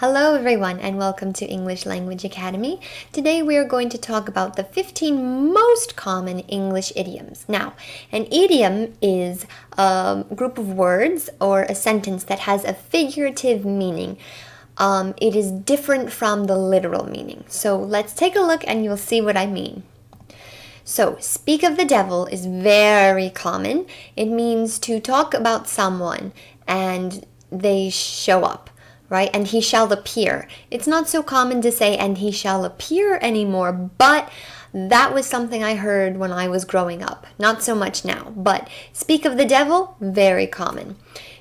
Hello everyone and welcome to English Language Academy. Today we are going to talk about the 15 most common English idioms. Now, an idiom is a group of words or a sentence that has a figurative meaning. It is different from the literal meaning. So let's take a look and you'll see what I mean. So, speak of the devil is very common. It means to talk about someone and they show up. Right? And he shall appear. It's not so common to say and he shall appear anymore, but that was something I heard when I was growing up. Not so much now, but speak of the devil, very common.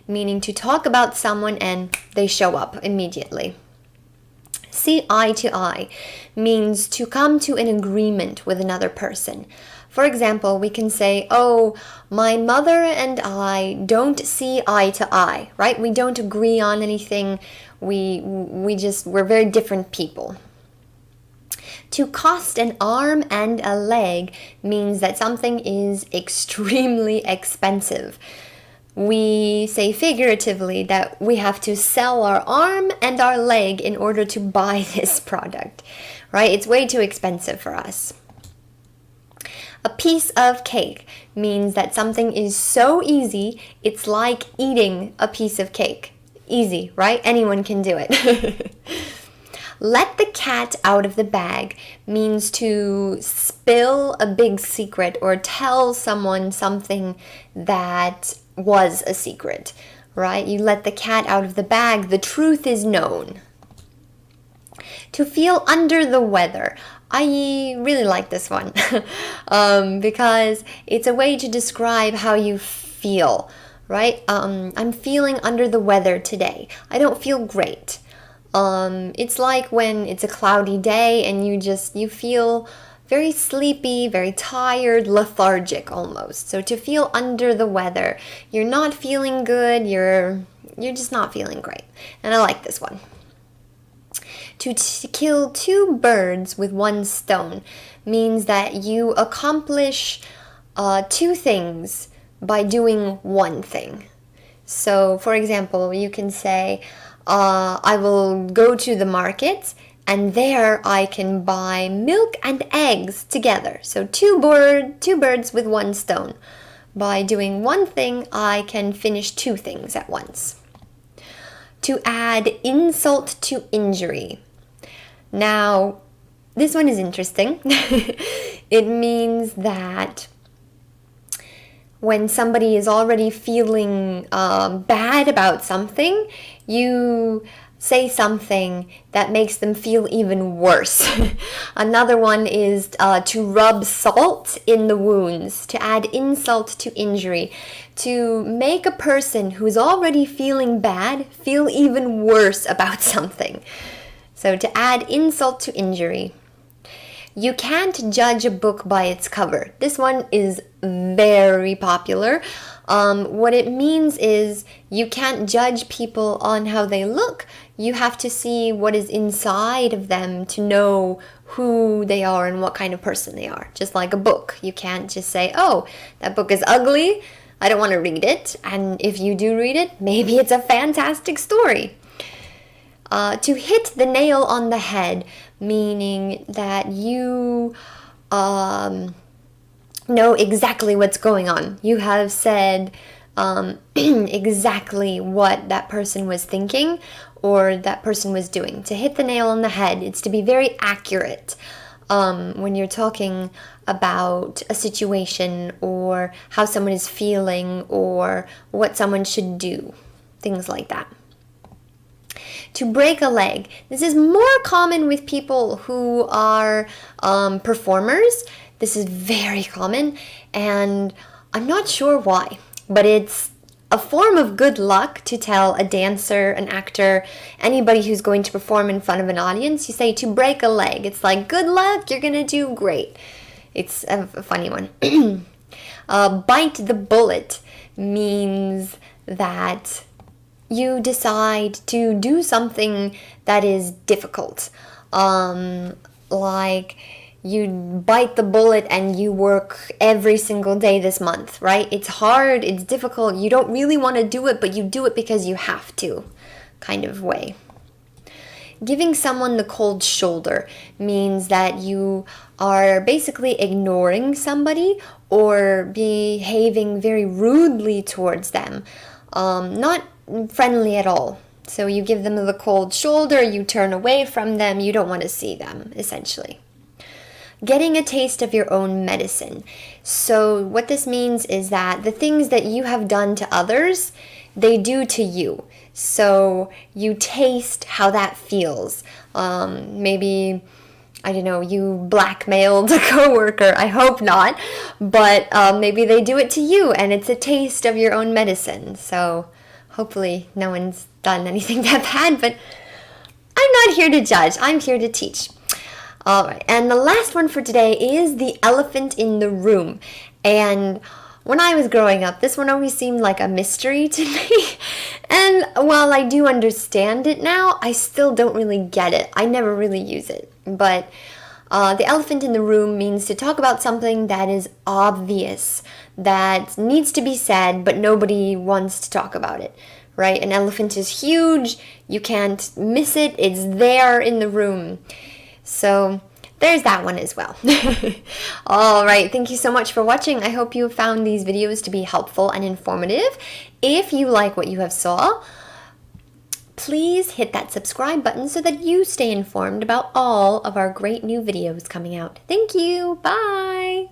Meaning to talk about someone and they show up immediately. See eye to eye means to come to an agreement with another person. For example, we can say, oh, my mother and I don't see eye to eye, right? We don't agree on anything. We're very different people. To cost an arm and a leg means that something is extremely expensive. We say figuratively that we have to sell our arm and our leg in order to buy this product, right? It's way too expensive for us. A piece of cake means that something is so easy, it's like eating a piece of cake. Easy, right? Anyone can do it. Let the cat out of the bag means to spill a big secret or tell someone something that was a secret, right? You let the cat out of the bag, the truth is known. To feel under the weather. I really like this one because it's a way to describe how you feel, right? I'm feeling under the weather today. I don't feel great. It's like when it's a cloudy day and you feel very sleepy, very tired, lethargic almost. So to feel under the weather, you're not feeling good, you're just not feeling great. And I like this one. To kill two birds with one stone means that you accomplish two things by doing one thing. So, for example, you can say, I will go to the market and there I can buy milk and eggs together. So two birds with one stone. By doing one thing, I can finish two things at once. To add insult to injury. Now, this one is interesting. It means that when somebody is already feeling bad about something, you say something that makes them feel even worse. Another one is to rub salt in the wounds, to add insult to injury, to make a person who's already feeling bad feel even worse about something. So to add insult to injury. You can't judge a book by its cover. This one is very popular. What it means is you can't judge people on how they look. You have to see what is inside of them to know who they are and what kind of person they are. Just like a book. You can't just say, oh, that book is ugly. I don't want to read it. And if you do read it, maybe it's a fantastic story. To hit the nail on the head, meaning that you know exactly what's going on. You have said exactly what that person was thinking or that person was doing. To hit the nail on the head, it's to be very accurate when you're talking about a situation or how someone is feeling or what someone should do, things like that. To break a leg. This is more common with people who are performers. This is very common, and I'm not sure why, but it's a form of good luck to tell a dancer, an actor, anybody who's going to perform in front of an audience. You say to break a leg. It's like, good luck, you're going to do great. It's a funny one. Bite the bullet means that you decide to do something that is difficult. Like you bite the bullet and you work every single day this month, right? It's hard, it's difficult, you don't really want to do it, but you do it because you have to, kind of way. Giving someone the cold shoulder means that you are basically ignoring somebody or behaving very rudely towards them, not friendly at all. So you give them the cold shoulder, you turn away from them, you don't want to see them, essentially. Getting a taste of your own medicine. So what this means is that the things that you have done to others, they do to you. So you taste how that feels. Maybe, I don't know, you blackmailed a coworker. I hope not. But maybe they do it to you and it's a taste of your own medicine. So hopefully no one's done anything that bad, but I'm not here to judge. I'm here to teach. All right, and the last one for today is the elephant in the room. And when I was growing up, this one always seemed like a mystery to me. And while I do understand it now, I still don't really get it. I never really use it. But the elephant in the room means to talk about something that is obvious, that needs to be said, but nobody wants to talk about it, right? An elephant is huge. You can't miss it. It's there in the room. So there's that one as well. All right, thank you so much for watching. I hope you found these videos to be helpful and informative. If you like what you have saw, please hit that subscribe button so that you stay informed about all of our great new videos coming out. Thank you. Bye.